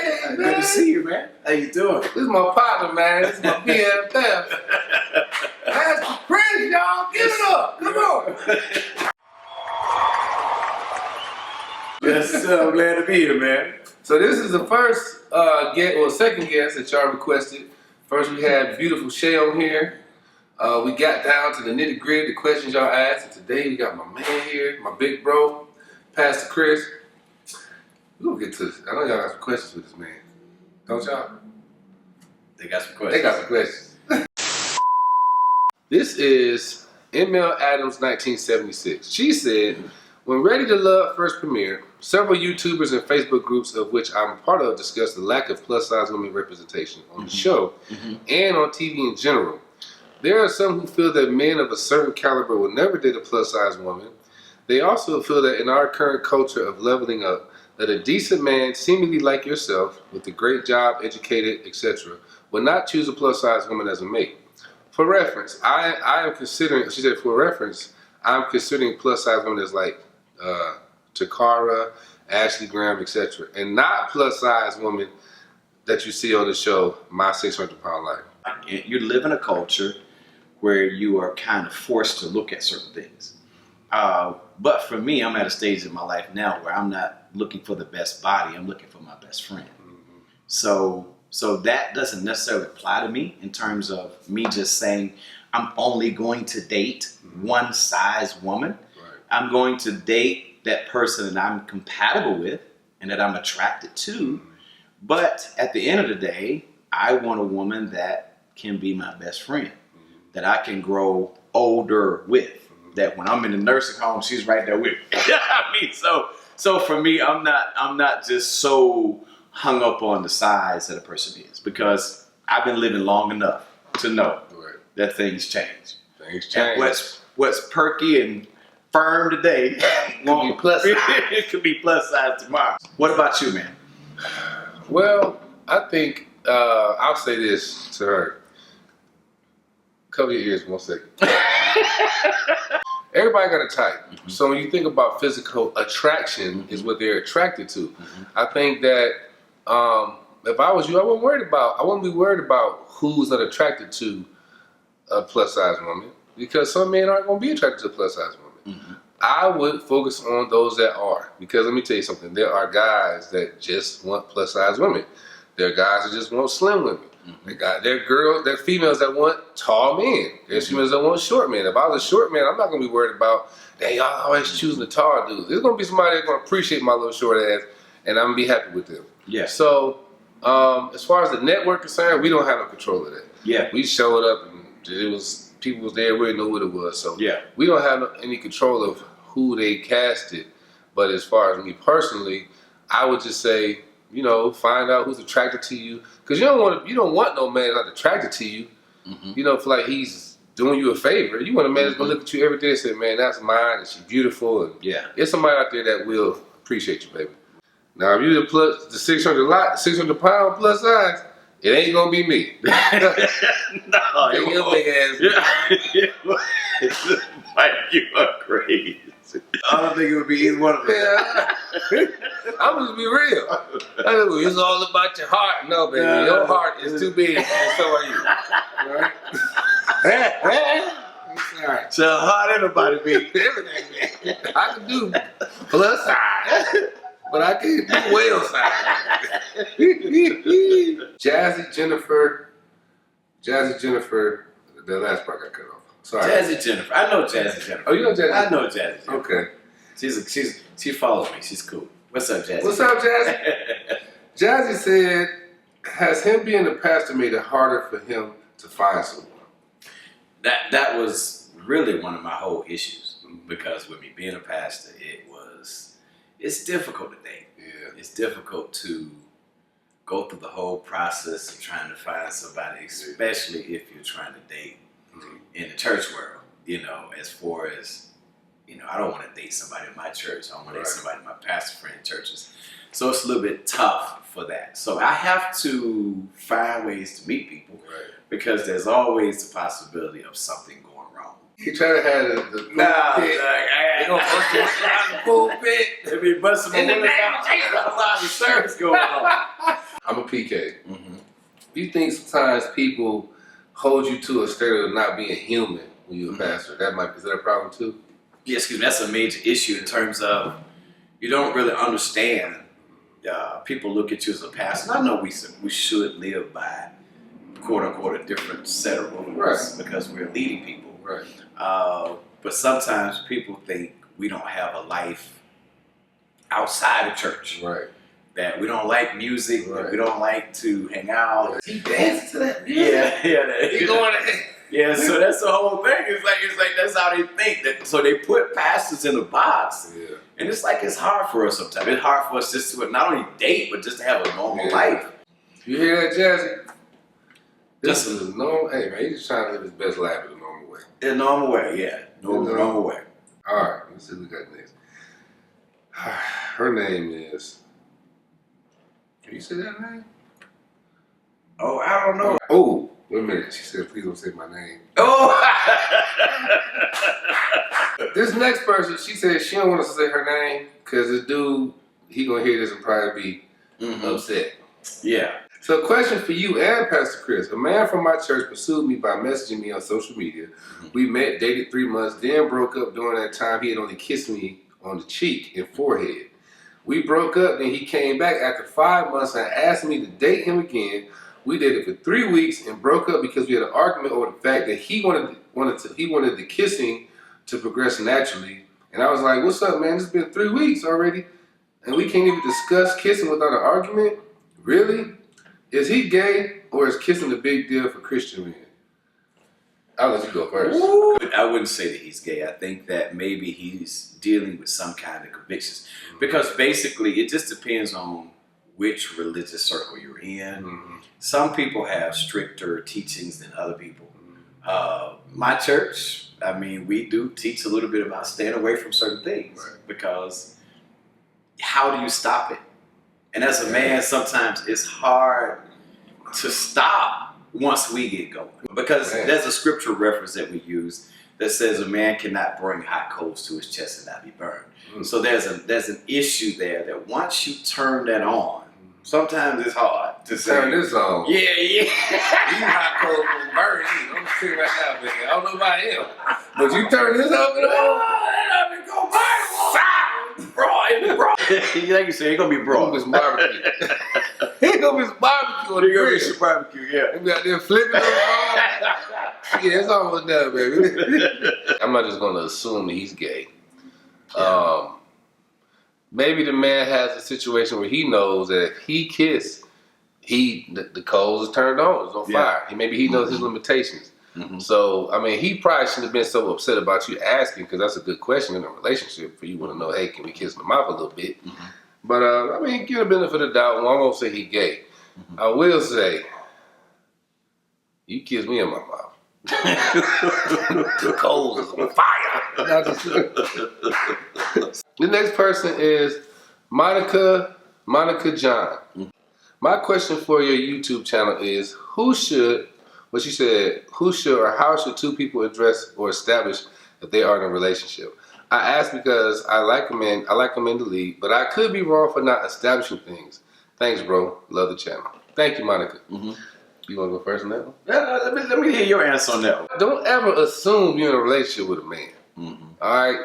Hey, man. Good to see you, man. How you doing? This is my partner, man. This is my BFF. That's the Prince, y'all. Give it up. Come on. Yes, sir. I'm glad to be here, man. So this is the first second guest that y'all requested. First we had beautiful Shay on here. We got down to the nitty gritty, the questions y'all asked. And today we got my man here, my big bro, Pastor Chris. We're gonna get to this. I know y'all got some questions with this man. Don't y'all? They got some questions. They got some questions. This is ML Adams 1976. She said, when Ready to Love first premiered, several YouTubers and Facebook groups of which I'm a part of discussed the lack of plus-size women representation on the show and on TV in general. There are some who feel that men of a certain caliber will never date a plus-size woman. They also feel that in our current culture of leveling up, that a decent man, seemingly like yourself, with a great job, educated, etc., will not choose a plus-size woman as a mate. For reference, I am considering, she said, for reference, I'm considering plus-size women as like Takara, Ashley Graham, etc., and not plus-size women that you see on the show, My 600 Pound Life. You live in a culture where you are kind of forced to look at certain things. But for me, I'm at a stage in my life now where I'm not looking for the best body, I'm looking for my best friend. So that doesn't necessarily apply to me in terms of me just saying I'm only going to date one size woman. Right. I'm going to date that person that I'm compatible with and that I'm attracted to. But at the end of the day, I want a woman that can be my best friend, that I can grow older with, that when I'm in the nursing home, she's right there with me. I mean, so for me, I'm not just so hung up on the size that a person is, because I've been living long enough to know that things change. Things change. And what's perky and firm today Won't be plus size. It could be plus size tomorrow. What about you, man? Well, I think I'll say this to her. Cover your ears 1 second. Everybody got a type. So when you think about physical attraction is what they're attracted to. I think that if I was you, I wouldn't be worried about who's not attracted to a plus size woman, because some men aren't going to be attracted to a plus size woman. I would focus on those that are, because let me tell you something. There are guys that just want plus size women. There are guys that just want slim women. There are females that want tall men. There's females that want short men. If I was a short man, I'm not going to be worried about, dang, y'all always choosing the tall dudes. There's going to be somebody that's going to appreciate my little short ass, and I'm going to be happy with them. Yeah. So, as far as the network is concerned, we don't have no control of that. Yeah. We showed up, and people was there, we didn't know what it was. So, yeah, we don't have any control of who they casted. But as far as me personally, I would just say, you know, find out who's attracted to you, because you don't want no man that's not attracted to you. You know, feel like he's doing you a favor. You want a man that's gonna look at you every day and say, "Man, that's mine, and she's beautiful." And there's somebody out there that will appreciate you, baby. Now, if you the 600 pound plus size, it ain't gonna be me. No, it your big ass. Mike, you are crazy. I don't think it would be either one of them. I'm just be real. It's all about your heart. No, baby, your heart is too big, and so are you. All right? Alright. So hard anybody be. Everything, man. I can do plus size, but I can't do whale size. Jazzy Jennifer. The last part got cut off. Sorry. Jazzy Jennifer. I know Jazzy Jennifer. Oh, you know Jazzy? I know Jazzy Jennifer. Okay. She follows me. She's cool. What's up, Jazzy? What's up, Jazzy? Jazzy said, has him being a pastor made it harder for him to find someone? That was really one of my whole issues, because with me being a pastor, it's difficult to date. Yeah. It's difficult to go through the whole process of trying to find somebody, especially if you're trying to date in the church world. You know, as far as, you know, I don't want to date somebody in my church. I don't want to date somebody in my pastor friend churches. So it's a little bit tough for that. So I have to find ways to meet people, because there's always the possibility of something going wrong. He tried to have the pool pit. They gonna bust you around the pool pit. They be busting my windows out. A lot of service going on. PK. Mm-hmm. Do you think sometimes people hold you to a standard of not being human when you're a pastor? Is that a problem too? Yeah, excuse me. That's a major issue in terms of you don't really understand. People look at you as a pastor. And I know we should live by quote unquote a different set of rules, Right. because we're leading people. Right. But sometimes people think we don't have a life outside of church. Right. That we don't like music. Right. That we don't like to hang out. He dances to that music. Yeah. He going. Yeah, so that's the whole thing. It's like that's how they think. So they put pastors in a box, Yeah. and it's like it's hard for us sometimes. It's hard for us just to not only date, but just to have a normal Yeah. life. You hear that, Jazzy? This Just is a normal. Hey man, he's just trying to live his best life in a normal way. in a normal way, yeah. Normal way. All right, let's see what we got next. Her name is. Can you say that name? Oh, I don't know. Oh, wait a minute. She said, "Please don't say my name." Oh! This next person, she said she don't want us to say her name because this dude, he gonna hear this and probably be upset. Yeah. So, question for you and Pastor Chris: a man from my church pursued me by messaging me on social media. We met, dated 3 months, then broke up. During that time, he had only kissed me on the cheek and forehead. We broke up, then he came back after 5 months and asked me to date him again. We dated for 3 weeks and broke up because we had an argument over the fact that he wanted the kissing to progress naturally. And I was like, "What's up, man? It's been 3 weeks already, and we can't even discuss kissing without an argument. Really? Is he gay, or is kissing a big deal for Christian men?" I'll let you go first. Ooh. I wouldn't say that he's gay. I think that maybe he's dealing with some kind of convictions. Because basically, it just depends on which religious circle you're in. Mm-hmm. Some people have stricter teachings than other people. My church, I mean, we do teach a little bit about staying away from certain things. Right. Because how do you stop it? And as a man, sometimes it's hard to stop once we get going. Because there's a scriptural reference that we use that says a man cannot bring hot coals to his chest and not be burned. Mm. So there's an issue there that once you turn that on, sometimes it's hard to say. Turn this on. Yeah. You hot cold will burn you. I'm sitting right now, baby. I don't know about him, but you turn this up and on. Bro. Like you said, it's gonna be Bro, bro. it's barbecue. He gonna be barbecue on the grill. Barbecue, yeah. We got there flipping on the ball. Yeah, it's almost done, baby. I'm not just gonna assume that he's gay. Maybe the man has a situation where he knows that if he kiss, the coals is turned on. It's on fire. Maybe he knows his limitations. Mm-hmm. So, I mean, he probably shouldn't have been so upset about you asking, because that's a good question in a relationship for you want to know, hey, can we kiss in the mouth a little bit? Mm-hmm. But, I mean, give the benefit of the doubt. Well, I won't say he gay. Mm-hmm. I will say, you kiss me in my mouth. The coals is on fire. Not just- The next person is Monica John. Mm-hmm. My question for your YouTube channel is, who should or how should two people address or establish that they are in a relationship? I ask because I like them in the league, but I could be wrong for not establishing things. Thanks, bro. Love the channel. Thank you, Monica. Mm-hmm. You want to go first on that one? Let me hear your answer on that one. Don't ever assume you're in a relationship with a man. Mm-hmm. All right?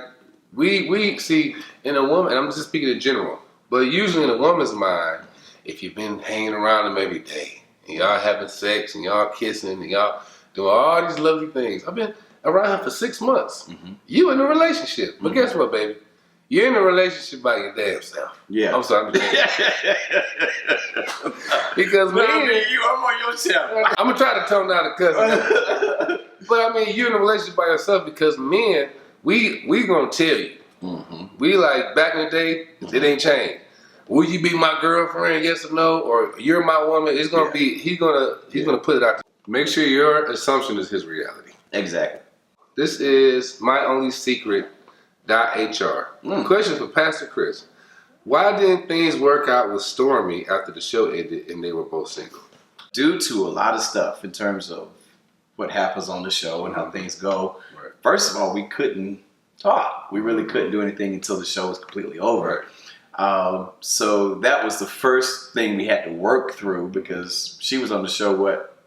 We see in a woman, and I'm just speaking in general, but usually in a woman's mind, if you've been hanging around them every day, and y'all having sex, and y'all kissing, and y'all doing all these lovely things. I've been around her for 6 months. Mm-hmm. You in a relationship. But guess what, baby? You're in a relationship by your damn self. Yeah. I'm sorry. Because No, man, I'm on your channel. I'm going to try to tone down the cussing. But I mean, you're in a relationship by yourself because men, we going to tell you. Mm-hmm. We like, back in the day, it ain't changed. Will you be my girlfriend, yes or no? Or you're my woman? It's gonna be, he's gonna put it out there. Make sure your assumption is his reality. Exactly. This is myonlysecret.hr. Question for Pastor Chris. Why didn't things work out with Stormy after the show ended and they were both single? Due to a lot of stuff in terms of what happens on the show and how things go. Right. First of all, we couldn't talk. We really couldn't do anything until the show was completely over. Right. So that was the first thing we had to work through because she was on the show,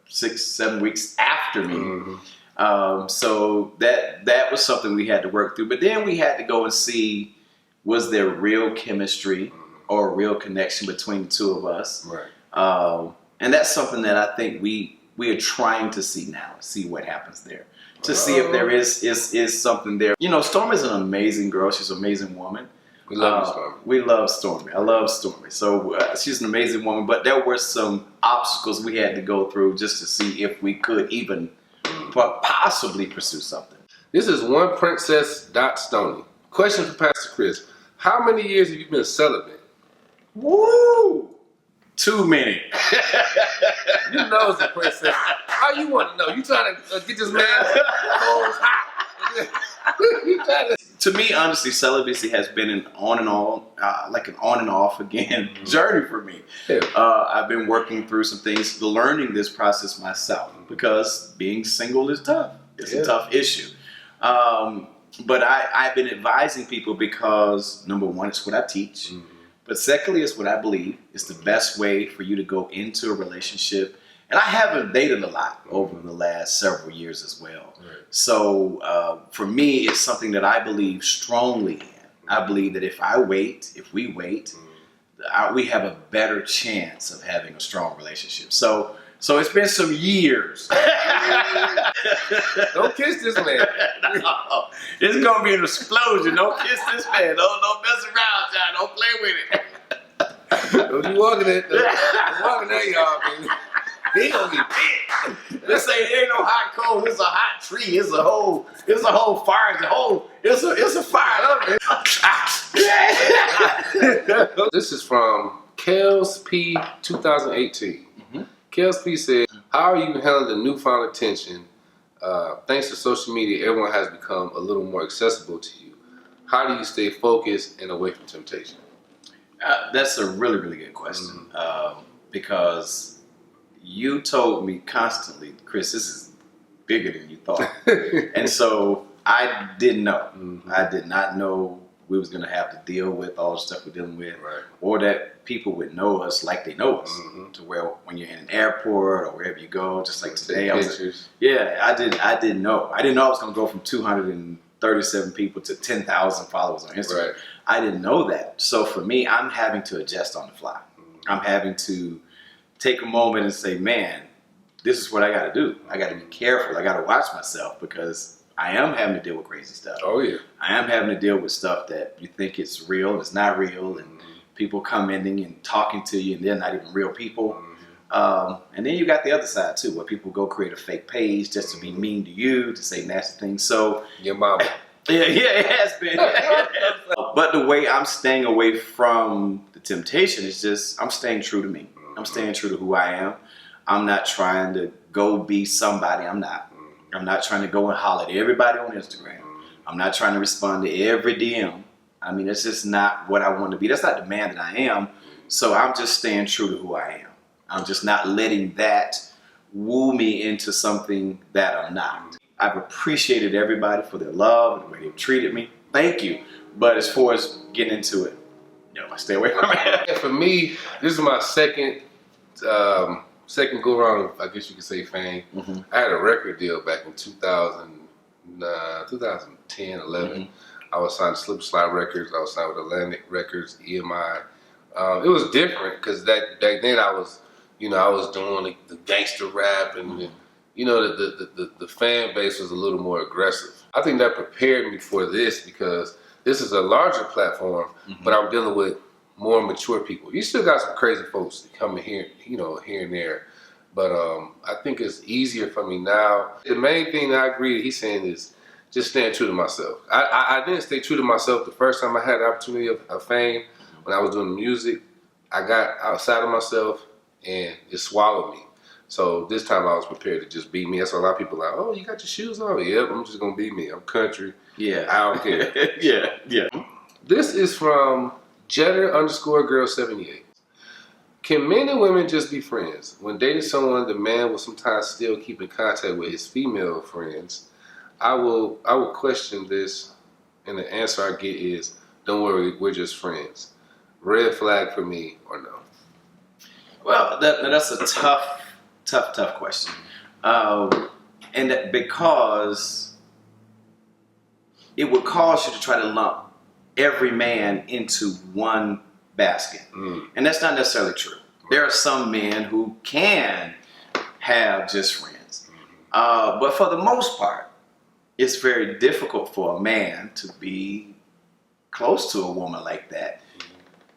6-7 weeks after me. Mm-hmm. So that was something we had to work through. But then we had to go and see, was there real chemistry or real connection between the two of us? Right. And that's something that I think we are trying to see now, see what happens there. To see if there is something there. You know, Stormy is an amazing girl. She's an amazing woman. We love you, Stormy. We love Stormy. I love Stormy. So she's an amazing woman, but there were some obstacles we had to go through just to see if we could even possibly pursue something. This is one Princess Stoney. Question for Pastor Chris. How many years have you been celibate? Woo! Too many. You know it's a princess. How you want to know? You trying to get this man cold hot? You trying to... To me, honestly, celibacy has been an on and off again journey for me. Yeah. I've been working through some things, learning this process myself because being single is tough. It's a tough issue. But I've been advising people because, number one, it's what I teach. Mm-hmm. But secondly, it's what I believe is the best way for you to go into a relationship. And I haven't dated a lot over the last several years as well. Right. So for me, it's something that I believe strongly in. I believe that if we wait, we have a better chance of having a strong relationship. So it's been some years. Don't kiss this man. No, it's gonna be an explosion. Don't kiss this man. Don't mess around, John. Don't play with it. Don't you walking it? Walking there, y'all, baby. He gonna get big. This ain't no hot coal. It's a hot tree. It's a whole fire. It's a fire. This is from Kels P 2018. Kels P said, how are you handling the newfound attention? Thanks to social media, everyone has become a little more accessible to you. How do you stay focused and away from temptation? That's a really, really good question. Because you told me constantly, Chris, this is bigger than you thought. And so I didn't know. I did not know we was going to have to deal with all the stuff we're dealing with, right, or that people would know us like they know us, to where when you're in an airport or wherever you go, just like today, I didn't know. I didn't know I was going to go from 237 people to 10,000 followers on Instagram. Right. I didn't know that. So for me, I'm having to adjust on the fly. I'm having to take a moment and say, man, this is what I got to do. I got to be careful. I got to watch myself because I am having to deal with crazy stuff. Oh, yeah. I am having to deal with stuff that you think it's real and it's not real, and people commenting and talking to you and they're not even real people. And then you got the other side too, where people go create a fake page just to be mean to you, to say nasty things. So your mama. Yeah, it has been. But the way I'm staying away from the temptation is just I'm staying true to me. I'm staying true to who I am. I'm not trying to go be somebody I'm not. I'm not trying to go and holler at everybody on Instagram. I'm not trying to respond to every DM. I mean, that's just not what I want to be. That's not the man that I am. So I'm just staying true to who I am. I'm just not letting that woo me into something that I'm not. I've appreciated everybody for their love and the way they've treated me. Thank you. But as far as getting into it, I stay away from it. For me, this is my second go around, I guess you could say, fame. I had a record deal back in 2010, 11. I was signed to Slip Slide Records. I was signed with Atlantic Records, EMI. It was different because back then I was doing the gangster rap and the fan base was a little more aggressive. I think that prepared me for this because this is a larger platform, but I'm dealing with more mature people. You still got some crazy folks that come in here, here and there. But I think it's easier for me now. The main thing that I agree that he's saying is just staying true to myself. I didn't stay true to myself the first time I had the opportunity of fame. When I was doing the music, I got outside of myself and it swallowed me. So this time I was prepared to just be me. That's why a lot of people are like, oh, you got your shoes on? Yep, I'm just going to be me. I'm country. Yeah. I don't care. Yeah. This is from Jetter_girl78. Can men and women just be friends? When dating someone, the man will sometimes still keep in contact with his female friends. I will question this, and the answer I get is, don't worry, we're just friends. red flag for me or no? Well, that's a tough question. And that because it would cause you to try to lump every man into one basket. And that's not necessarily true. There are some men who can have just friends. But for the most part, it's very difficult for a man to be close to a woman like that,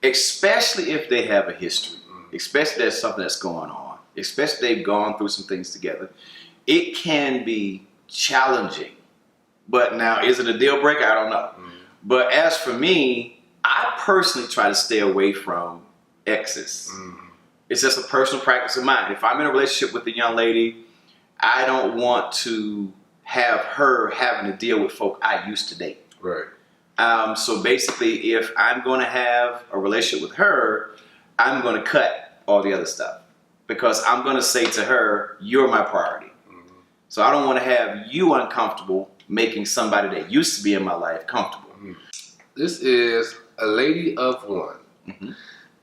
especially if they have a history, especially if there's something that's going on, especially if they've gone through some things together. It can be challenging. But now, is it a deal breaker? I don't know. But as for me, I personally try to stay away from exes. It's just a personal practice of mine. If I'm in a relationship with a young lady, I don't want to have her having to deal with folk I used to date. Right. So basically, if I'm going to have a relationship with her, I'm going to cut all the other stuff because I'm going to say to her, you're my priority. So I don't want to have you uncomfortable making somebody that used to be in my life comfortable. This is a lady of one.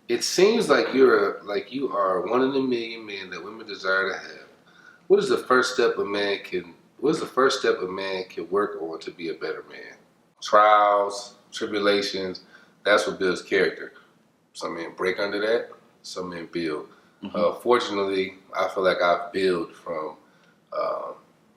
It seems like you are one in a million men that women desire to have. What is the first step a man can work on to be a better man? Trials, tribulations, that's what builds character. Some men break under that, some men build. Fortunately, I feel like I've built from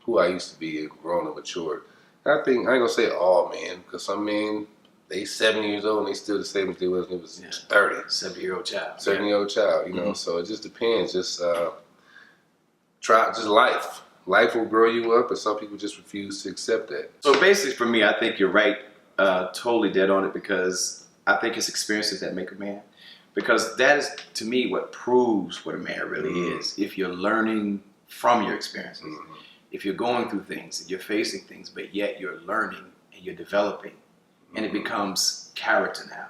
who I used to be and grown and matured. I think, I ain't gonna say all men, because some men, they 7 years old and they still the same as they was when they was 30. 7-year-old child. 7-year-old child, you know, so it just depends. Just life. Life will grow you up, and some people just refuse to accept that. So basically for me, I think you're right, totally dead on it, because I think it's experiences that make a man. Because that is, to me, what proves what a man really is. If you're learning from your experiences, if you're going through things, if you're facing things, but yet you're learning and you're developing, and it becomes character now.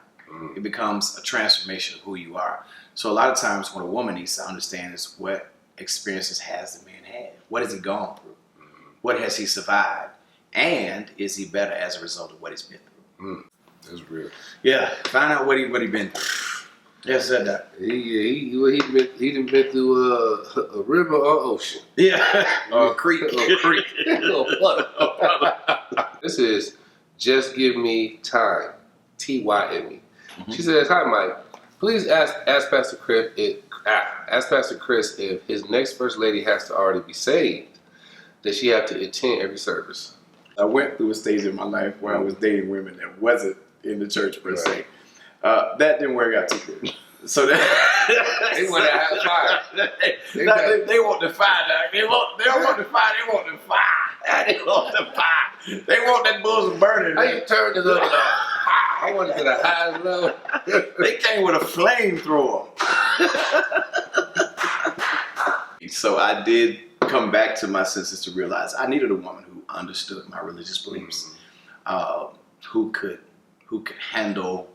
It becomes a transformation of who you are. So a lot of times what a woman needs to understand is what experiences has the man had? What has he gone through? What has he survived? And is he better as a result of what he's been through? That's real. Yeah, find out what he been through. Yes, said that. He done been through a river or ocean. Yeah, or a creek. Or a creek. This is Just Give Me Time, T-Y-M-E. She says, hi Mike, please ask Pastor Chris if his next first lady has to already be saved, does she have to attend every service? I went through a stage in my life where I was dating women that wasn't in the church per se. That didn't work out too good. So that They want to have fire. they want the fire. They don't want the fire. They want the fire. They want the fire. They want that bull's burning. How you turn this up? I want it to the highest level. They came with a flamethrower. So I did come back to my senses to realize I needed a woman who understood my religious beliefs, who could handle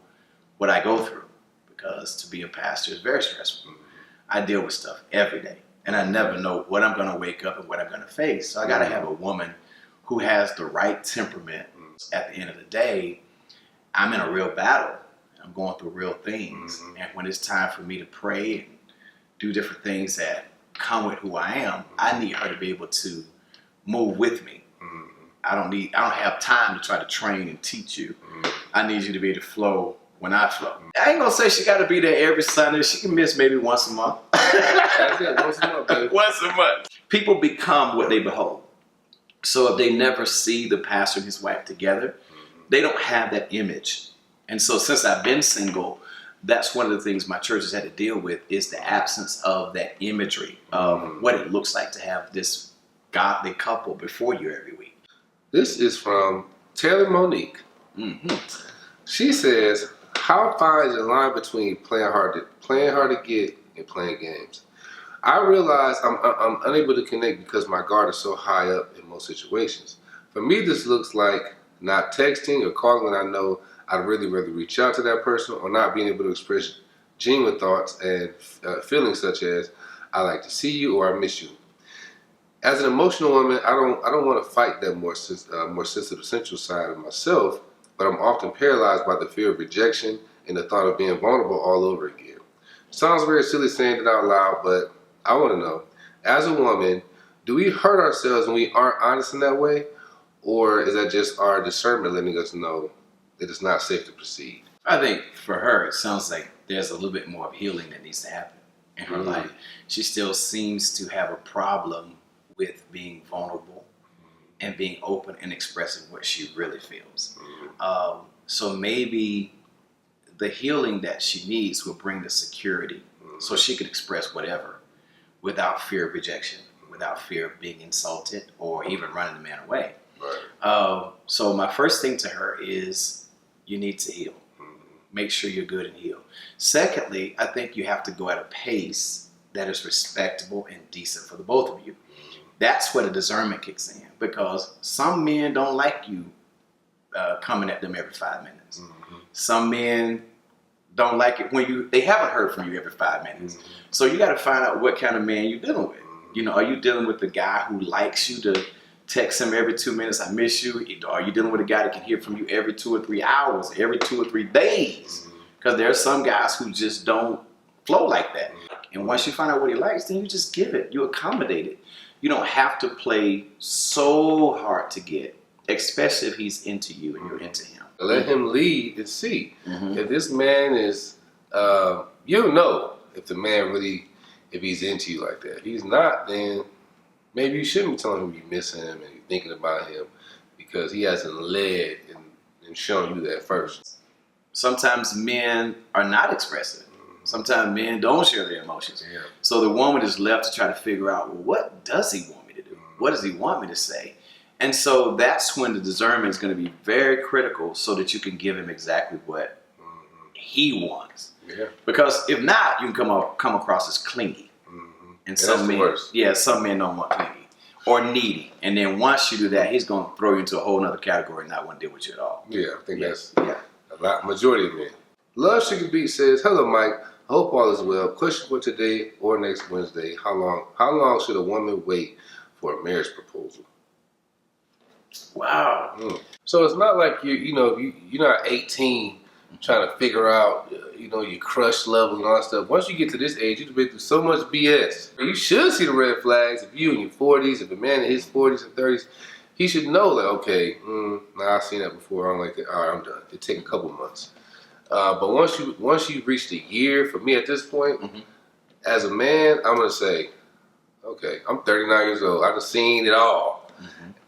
what I go through, because to be a pastor is very stressful. I deal with stuff every day, and I never know what I'm going to wake up and what I'm going to face. So I got to have a woman who has the right temperament. At the end of the day, I'm in a real battle. I'm going through real things. And when it's time for me to pray and do different things that come with who I am, I need her to be able to move with me. I don't have time to try to train and teach you. I need you to be able to flow when I flow. I ain't gonna say she gotta be there every Sunday. She can miss maybe once a month. That's it, once a month, baby. Once a month. People become what they behold. So if they never see the pastor and his wife together, they don't have that image. And so since I've been single, that's one of the things my church has had to deal with, is the absence of that imagery of what it looks like to have this godly couple before you every week. This is from Taylor Monique. She says, how fine is the line between playing hard to get and playing games? I realize I'm unable to connect because my guard is so high up in most situations. For me, this looks like not texting or calling when I know I'd really rather reach out to that person, or not being able to express genuine thoughts and feelings such as, I like to see you or I miss you. As an emotional woman, I don't want to fight that more sensitive, sensual side of myself, but I'm often paralyzed by the fear of rejection and the thought of being vulnerable all over again. Sounds very silly saying it out loud, but I want to know, as a woman, do we hurt ourselves when we aren't honest in that way? Or is that just our discernment letting us know that it's not safe to proceed? I think for her, it sounds like there's a little bit more of healing that needs to happen in her Mhm. life. She still seems to have a problem with being vulnerable and being open and expressing what she really feels. So maybe the healing that she needs will bring the security so she could express whatever without fear of rejection, without fear of being insulted or even running the man away. Right. So my first thing to her is you need to heal. Make sure you're good and heal. Secondly, I think you have to go at a pace that is respectable and decent for the both of you. That's where the discernment kicks in, because some men don't like you coming at them every 5 minutes. Some men don't like it when they haven't heard from you every 5 minutes. So you got to find out what kind of man you're dealing with. You know, are you dealing with the guy who likes you to text him every 2 minutes, I miss you? Are you dealing with a guy that can hear from you every 2 or 3 hours, every 2 or 3 days? Because there are some guys who just don't flow like that. And once you find out what he likes, then you just give it. You accommodate it. You don't have to play so hard to get, especially if he's into you and you're into him. Let him lead and see. If this man is, you'll know if the man really, if he's into you like that. If he's not, then maybe you shouldn't be telling him you miss him and you're thinking about him, because he hasn't led and shown you that first. Sometimes men are not expressive. Sometimes men don't share their emotions. Yeah. So the woman is left to try to figure out, well, what does he want me to do? What does he want me to say? And so that's when the discernment is going to be very critical, so that you can give him exactly what he wants. Yeah. Because if not, you can come across as clingy. And some men, some men don't want clingy or needy. And then once you do that, he's going to throw you into a whole other category and not want to deal with you at all. Yeah, I think that's Yeah. a lot, majority of men. Love Sugar Beat says, "Hello, Mike. Hope all is well. Question for today or next Wednesday: How long should a woman wait for a marriage proposal?" Wow. So it's not like you're not 18 trying to figure out your crush level and all that stuff. Once you get to this age, you've been through so much BS. You should see the red flags. If you in your 40s, if a man in his 40s and 30s, he should know that, okay, I've seen that before. I don't like that. All right, I'm done. It take a couple months. But once you reach the year, for me at this point, as a man, I'm gonna say, okay, I'm 39 years old. I've seen it all.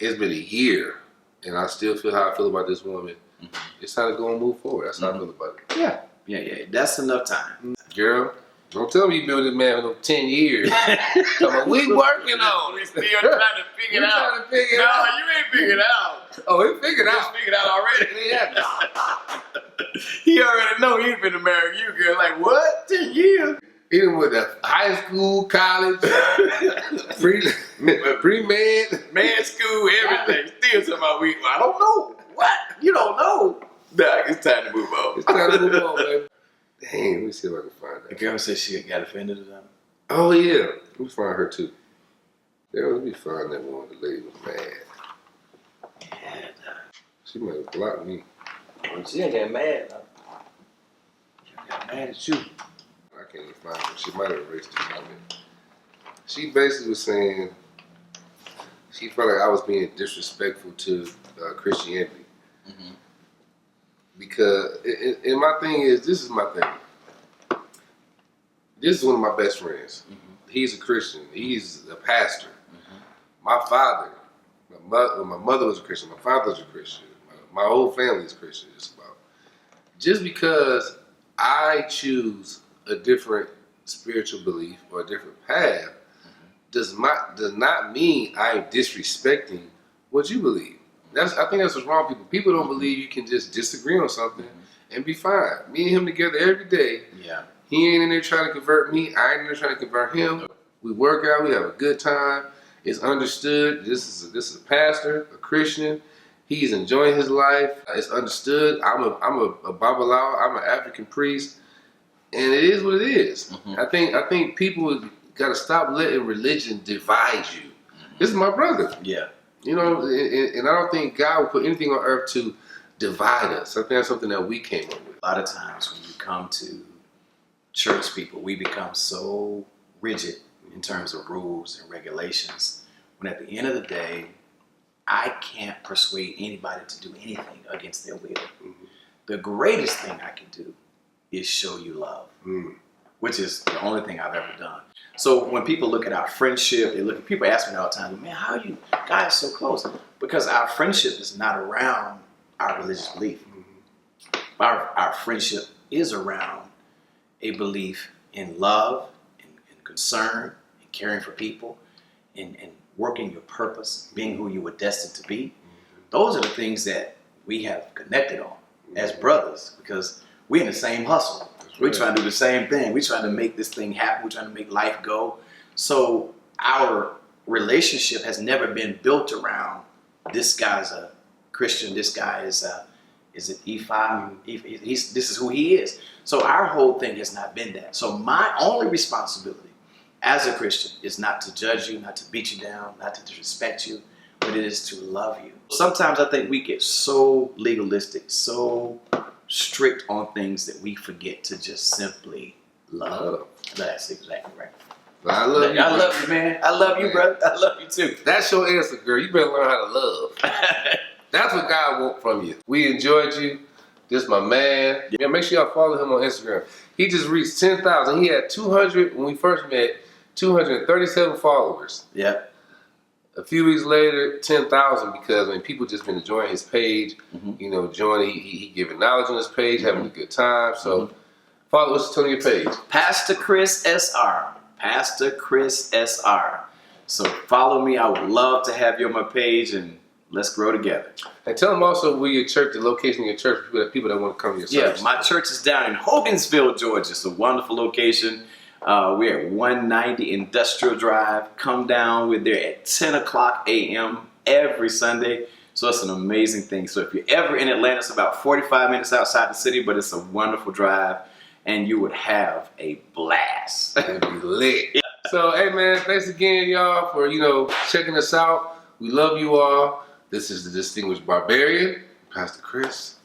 It's been a year, and I still feel how I feel about this woman. It's time to go and move forward. That's how I feel about it. Yeah. That's enough time. Girl, don't tell me you been with this man for no 10 years. Come on, we working on it. We still trying to figure it out. Trying to figure it out. No, you ain't figured out. Oh, he figured It's out. figured out already. Yeah. He already know he finna marry you, girl. Like, what? 10 years? He done with the high school, college, pre-med, Man school, everything. Still talking about I don't know. What? You don't know. Nah, it's time to move on. It's time to move on, man. Dang, let me see if I can find The that. girl said she got offended or something. Oh, yeah. Let me find her, too. Yeah, let me find that one. The lady was mad. She might have blocked me. She didn't get mad. She got mad at you. I can't even find her. She might have erased the comment. She basically was saying she felt like I was being disrespectful to Christianity. Because, and my thing is, this is my thing. This is one of my best friends. He's a Christian. He's a pastor. My father, my mother was a Christian. My father was a Christian. My whole family is Christian. Just because I choose a different spiritual belief or a different path does not mean I'm disrespecting what you believe. I think that's what's wrong with people. People don't believe you can just disagree on something and be fine. Me and him together every day. Yeah. He ain't in there trying to convert me. I ain't in there trying to convert him. We work out. We have a good time. It's understood. This is a pastor, a Christian. He's enjoying his life. It's understood. I'm a Babalawo. I'm an African priest, and it is what it is. I think people got to stop letting religion divide you. This is my brother. Yeah. And I don't think God will put anything on earth to divide us. I think that's something that we came up with. A lot of times when you come to church people, we become so rigid in terms of rules and regulations, when at the end of the day, I can't persuade anybody to do anything against their will. The greatest thing I can do is show you love, which is the only thing I've ever done. So when people look at our friendship, people ask me all the time, man, how are you guys so close? Because our friendship is not around our religious belief. Our friendship is around a belief in love and concern and caring for people and working your purpose, being who you were destined to be. Those are the things that we have connected on as brothers, because we're in the same hustle. We're trying to do the same thing. We're trying to make this thing happen. We're trying to make life go. So our relationship has never been built around this guy's a Christian, this guy is an E5. This is who he is. So our whole thing has not been that. So my only responsibility as a Christian is not to judge you, not to beat you down, not to disrespect you, but it is to love you. Sometimes I think we get so legalistic, so strict on things that we forget to just simply love. That's exactly right. I love you. I love you, man. I love you, brother. I love you too. That's your answer, girl. You better learn how to love. That's what God wants from you. We enjoyed you. This my man. Yeah, make sure y'all follow him on Instagram. He just reached 10,000. He had 200 when we first met, 237 followers. Yeah. A few weeks later, 10,000, because when people just been enjoying his page, you know, joining, he giving knowledge on his page, having a good time. So follow us on your page. Pastor Chris SR. Pastor Chris SR. So follow me. I would love to have you on my page, and let's grow together. And tell them also where your church, the location of your church, for people that want to come to your service. Yeah, my church is down in Hogansville, Georgia. It's a wonderful location. We're at 190 Industrial Drive. Come down. We're there at 10 o'clock a.m. every Sunday. So it's an amazing thing. So if you're ever in Atlanta, it's about 45 minutes outside the city, but it's a wonderful drive, and you would have a blast. It'd be lit. So, hey, man, thanks again, y'all, for, checking us out. We love you all. This is the Distinguished Barbarian, Pastor Chris.